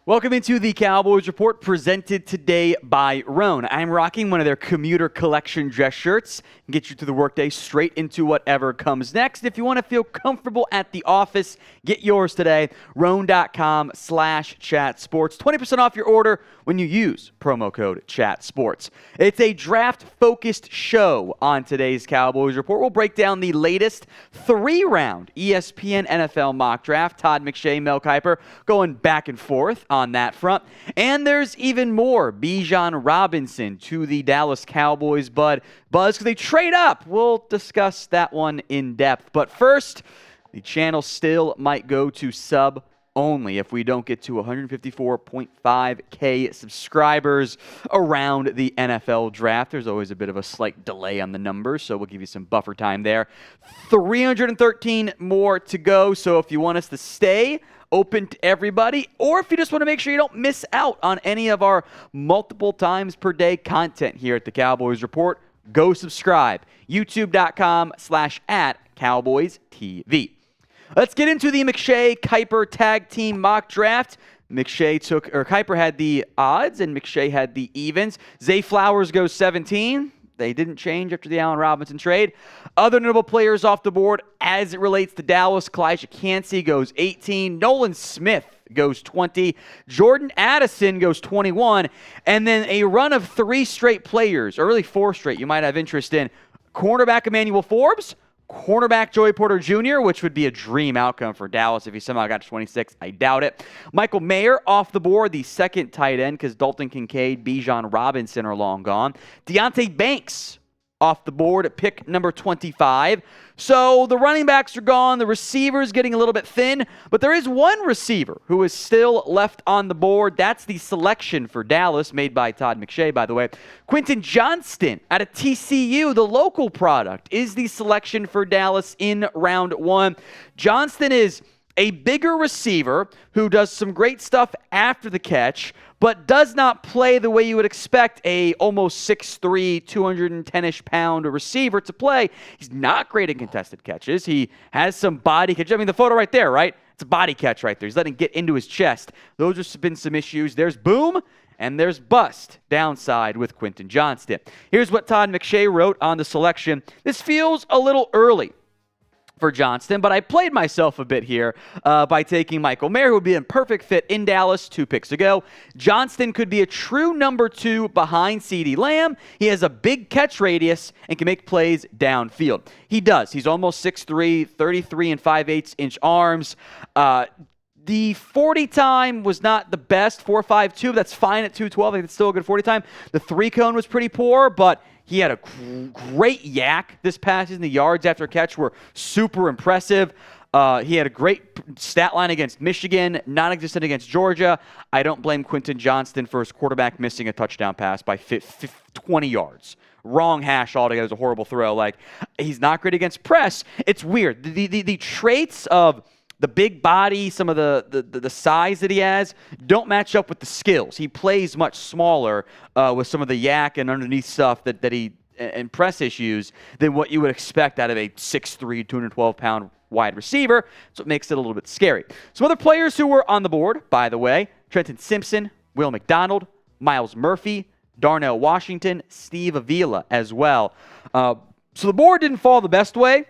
Welcome into the Cowboys Report, presented today by Roan. I'm rocking one of their commuter collection dress shirts and get you through the workday straight into whatever comes next. If you want to feel comfortable at the office, get yours today. Roan.com/chatsports. 20% off your order when you use promo code chatsports. It's a draft-focused show on today's Cowboys Report. We'll break down the latest 3-round ESPN NFL mock draft. Todd McShay, Mel Kiper going back and forth on that front. And there's even more. Bijan Robinson to the Dallas Cowboys buzz because they trade up. We'll discuss that one in depth. But first, the channel still might go to sub only if we don't get to 154.5K subscribers around the NFL draft. There's always a bit of a slight delay on the numbers, so we'll give you some buffer time there. 313 more to go, so if you want us to stay open to everybody, or if you just want to make sure you don't miss out on any of our multiple times per day content here at the Cowboys Report, go subscribe. YouTube.com/@CowboysTV. Let's get into the McShay-Kiper tag team mock draft. Kiper had the odds and McShay had the evens. Zay Flowers goes 17. They didn't change after the Allen Robinson trade. Other notable players off the board as it relates to Dallas. Kalijah Kancey goes 18. Nolan Smith goes 20. Jordan Addison goes 21. And then a run of 3 straight players, or really 4 straight, you might have interest in. Cornerback Emmanuel Forbes, cornerback Joey Porter Jr., which would be a dream outcome for Dallas if he somehow got to 26. I doubt it. Michael Mayer off the board, the second tight end, because Dalton Kincaid, Bijan Robinson are long gone. Deonte Banks off the board at pick number 25. So the running backs are gone. The receivers getting a little bit thin. But there is one receiver who is still left on the board. That's the selection for Dallas, made by Todd McShay, by the way. Quentin Johnston out of TCU, the local product, is the selection for Dallas in round 1. Johnston is a bigger receiver who does some great stuff after the catch, but does not play the way you would expect a almost 6'3", 210-ish pound receiver to play. He's not great in contested catches. He has some body catch. I mean, the photo right there, right? It's a body catch right there. He's letting it get into his chest. Those have been some issues. There's boom, and there's bust downside with Quentin Johnston. Here's what Todd McShay wrote on the selection. This feels a little early for Johnston, but I played myself a bit here by taking Michael Mayer, who would be a perfect fit in Dallas 2 picks ago. Johnston could be a true number 2 behind CeeDee Lamb. He has a big catch radius and can make plays downfield. He does. He's almost 6'3", 33 and 5/8 inch arms. The 40 time was not the best, 4.52. That's fine at 212. I think it's still a good 40 time. The 3-cone was pretty poor, but he had a great yak this past season. The yards after catch were super impressive. He had a great stat line against Michigan, non-existent against Georgia. I don't blame Quentin Johnston for his quarterback missing a touchdown pass by 20 yards. Wrong hash altogether. It was a horrible throw. Like, he's not great against press. It's weird. The traits of the big body, some of the size that he has, don't match up with the skills. He plays much smaller with some of the yak and underneath stuff that he and press issues than what you would expect out of a 6'3", 212-pound wide receiver. So it makes it a little bit scary. Some other players who were on the board, by the way: Trenton Simpson, Will McDonald, Myles Murphy, Darnell Washington, Steve Avila as well. So the board didn't fall the best way.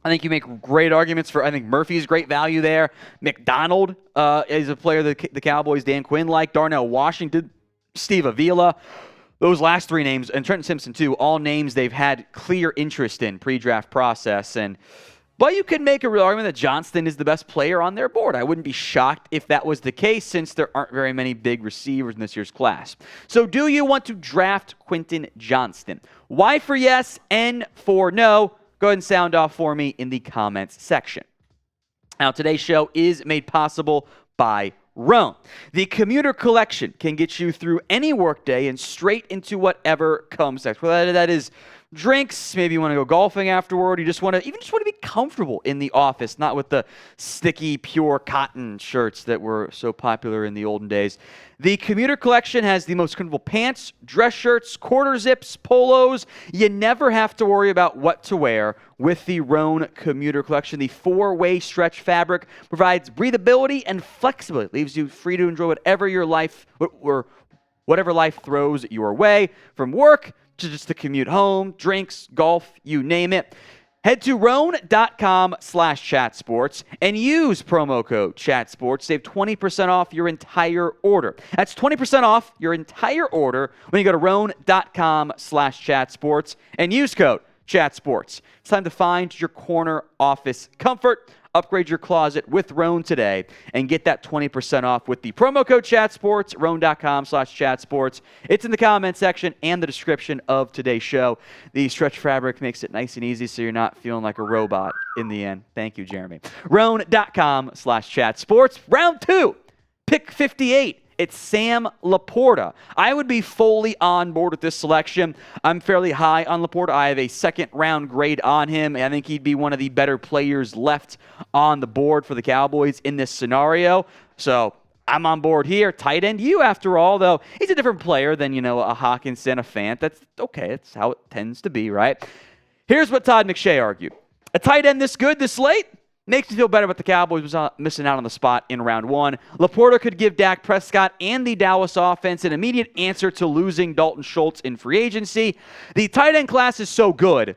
I think you make great arguments for, I think Murphy's great value there. McDonald is a player that the Cowboys, Dan Quinn, like. Darnell Washington, Steve Avila. Those last 3 names, and Trenton Simpson too, all names they've had clear interest in pre-draft process. But you could make a real argument that Johnston is the best player on their board. I wouldn't be shocked if that was the case, since there aren't very many big receivers in this year's class. So do you want to draft Quentin Johnston? Y for yes, N for no. Go ahead and sound off for me in the comments section. Now, today's show is made possible by Roan. The commuter collection can get you through any workday and straight into whatever comes next. Whether that is drinks. Maybe you want to go golfing afterward. You just want to be comfortable in the office, not with the sticky, pure cotton shirts that were so popular in the olden days. The Commuter Collection has the most comfortable pants, dress shirts, quarter zips, polos. You never have to worry about what to wear with the Roan Commuter Collection. The 4-way stretch fabric provides breathability and flexibility. It leaves you free to enjoy whatever life throws your way, from work to just the commute home, drinks, golf, you name it. Head to roan.com/chatsports and use promo code chatsports. Save 20% off your entire order. That's 20% off your entire order when you go to roan.com/chatsports and use code chatsports. It's time to find your corner office comfort. Upgrade your closet with Roan today and get that 20% off with the promo code chatsports, roan.com/chatsports. It's in the comment section and the description of today's show. The stretch fabric makes it nice and easy so you're not feeling like a robot in the end. Thank you, Jeremy. Roan.com/chatsports. Round 2, pick 58. It's Sam LaPorta. I would be fully on board with this selection. I'm fairly high on LaPorta. I have a second-round grade on him. I think he'd be one of the better players left on the board for the Cowboys in this scenario. So I'm on board here. Tight end, after all, though. He's a different player than, a Hawkinson, a Fant. That's okay. That's how it tends to be, right? Here's what Todd McShay argued. A tight end this good, this late? Makes me feel better about the Cowboys missing out on the spot in round 1. LaPorta could give Dak Prescott and the Dallas offense an immediate answer to losing Dalton Schultz in free agency. The tight end class is so good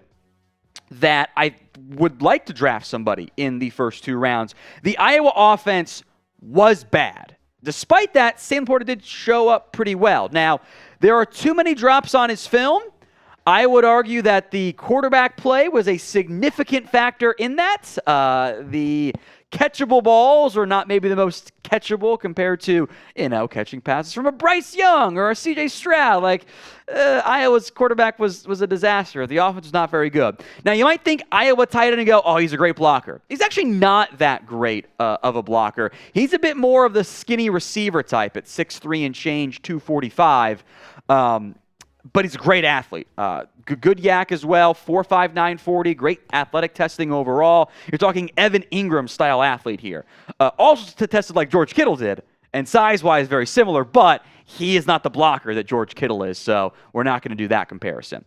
that I would like to draft somebody in the first 2 rounds. The Iowa offense was bad. Despite that, Sam LaPorta did show up pretty well. Now, there are too many drops on his film. I would argue that the quarterback play was a significant factor in that. The catchable balls are not maybe the most catchable compared to, catching passes from a Bryce Young or a C.J. Stroud. Iowa's quarterback was a disaster. The offense was not very good. Now, you might think Iowa tight end and go, oh, he's a great blocker. He's actually not that great of a blocker. He's a bit more of the skinny receiver type at 6'3" and change, 245. But he's a great athlete. Good yak as well, 4.5, 940, great athletic testing overall. You're talking Evan Ingram style athlete here. Also tested like George Kittle did, and size-wise very similar, but he is not the blocker that George Kittle is, so we're not going to do that comparison.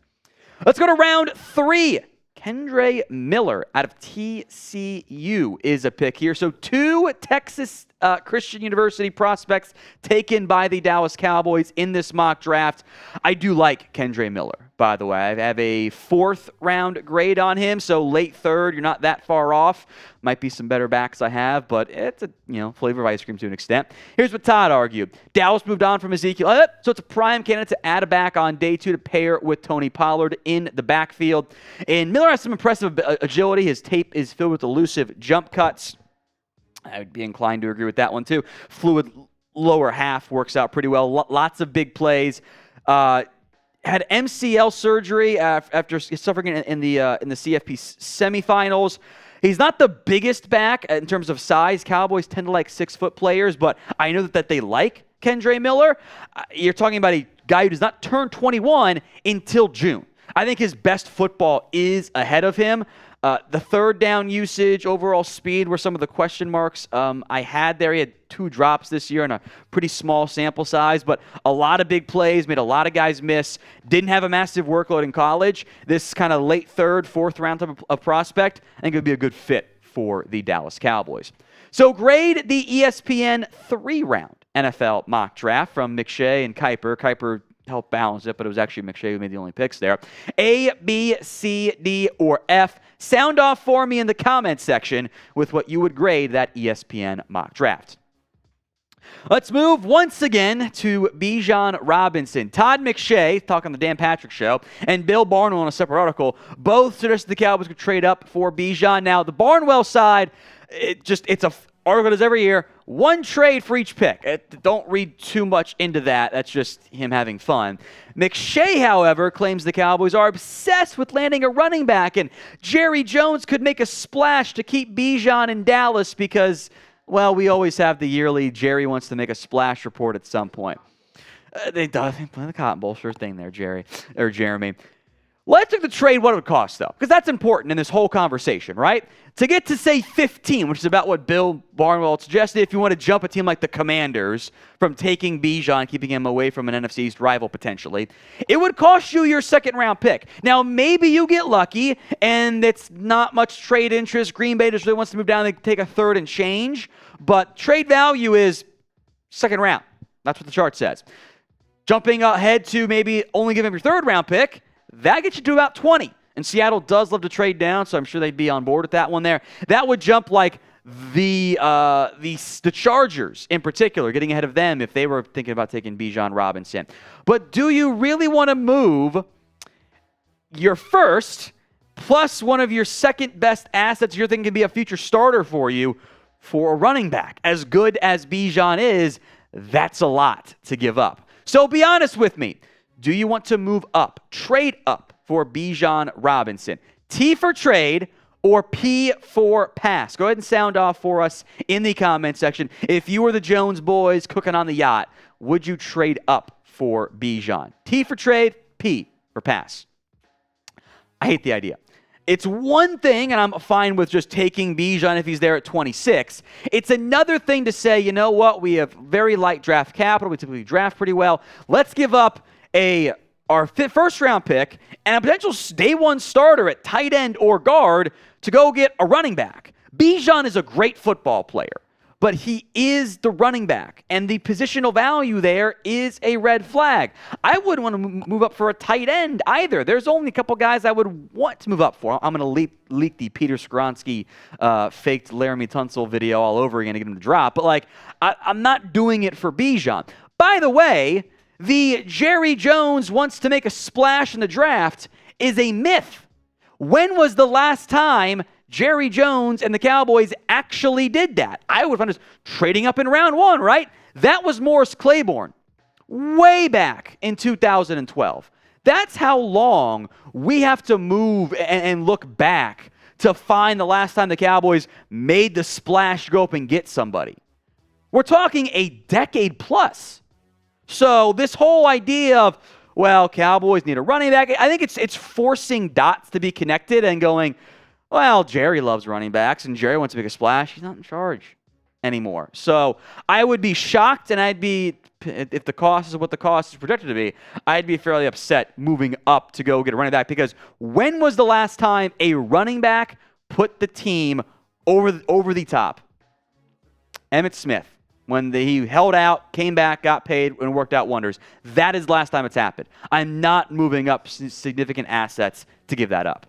Let's go to round 3. Kendre Miller out of TCU is a pick here. So 2 Texas Christian University prospects taken by the Dallas Cowboys in this mock draft. I do like Kendre Miller, by the way. I have a 4th round grade on him, so late 3rd. You're not that far off. Might be some better backs I have, but it's a flavor of ice cream to an extent. Here's what Todd argued. Dallas moved on from Ezekiel, so it's a prime candidate to add a back on day 2 to pair with Tony Pollard in the backfield. And Miller has some impressive agility. His tape is filled with elusive jump cuts. I would be inclined to agree with that one too. Fluid lower half works out pretty well. Lots of big plays. Had MCL surgery after suffering in the CFP semifinals. He's not the biggest back in terms of size. Cowboys tend to like 6-foot players, but I know that they like Kendre Miller. You're talking about a guy who does not turn 21 until June. I think his best football is ahead of him. The 3rd down usage, overall speed were some of the question marks I had there. He had 2 drops this year in a pretty small sample size, but a lot of big plays, made a lot of guys miss. Didn't have a massive workload in college. This kind of late 3rd, 4th round type of prospect, I think it would be a good fit for the Dallas Cowboys. So grade the ESPN 3-round NFL mock draft from McShay and Kiper. Kiper helped balance it, but it was actually McShay who made the only picks there. A, B, C, D, or F. Sound off for me in the comments section with what you would grade that ESPN mock draft. Let's move once again to Bijan Robinson. Todd McShay, talk on the Dan Patrick Show, and Bill Barnwell in a separate article, both suggested the Cowboys could trade up for Bijan. Now, the Barnwell side, it's a article does every year, 1 trade for each pick. Don't read too much into that. That's just him having fun. McShay, however, claims the Cowboys are obsessed with landing a running back, and Jerry Jones could make a splash to keep Bijan in Dallas because, well, we always have the yearly Jerry wants to make a splash report at some point. They play the Cotton Bowl, sure thing there, Jeremy. Let's look at the trade, what it would cost, though, because that's important in this whole conversation, right? To get to, say, 15, which is about what Bill Barnwell suggested, if you want to jump a team like the Commanders from taking Bijan, keeping him away from an NFC East rival potentially, it would cost you your second-round pick. Now, maybe you get lucky, and it's not much trade interest. Green Bay just really wants to move down and take a third and change, but trade value is second round. That's what the chart says. Jumping ahead to maybe only giving your third-round pick, that gets you to about 20. And Seattle does love to trade down, so I'm sure they'd be on board with that one there. That would jump like the Chargers in particular, getting ahead of them if they were thinking about taking Bijan Robinson. But do you really want to move your first plus one of your second best assets you're thinking could be a future starter for you for a running back? As good as Bijan is, that's a lot to give up. So be honest with me. Do you want to move up, trade up for Bijan Robinson? T for trade or P for pass? Go ahead and sound off for us in the comment section. If you were the Jones boys cooking on the yacht, would you trade up for Bijan? T for trade, P for pass. I hate the idea. It's one thing, and I'm fine with just taking Bijan if he's there at 26. It's another thing to say, you know what, we have very light draft capital. We typically draft pretty well. Let's give up our first-round pick and a potential day one starter at tight end or guard to go get a running back. Bijan is a great football player, but he is the running back, and the positional value there is a red flag. I wouldn't want to move up for a tight end either. There's only a couple guys I would want to move up for. I'm going to leak the Peter Skronsky faked Laramie Tunsil video all over again to get him to drop, but I'm not doing it for Bijan. By the way, the Jerry Jones wants to make a splash in the draft is a myth. When was the last time Jerry Jones and the Cowboys actually did that? I would find us trading up in round one, right? That was Morris Claiborne way back in 2012. That's how long we have to move and look back to find the last time the Cowboys made the splash to go up and get somebody. We're talking a decade plus. So this whole idea of, well, Cowboys need a running back, I think it's forcing dots to be connected and going, well, Jerry loves running backs and Jerry wants to make a splash. He's not in charge anymore. So I would be shocked, and I'd be, if the cost is what the cost is projected to be, I'd be fairly upset moving up to go get a running back, because when was the last time a running back put the team over the top? Emmitt Smith. When he held out, came back, got paid, and worked out wonders. That is the last time it's happened. I'm not moving up significant assets to give that up.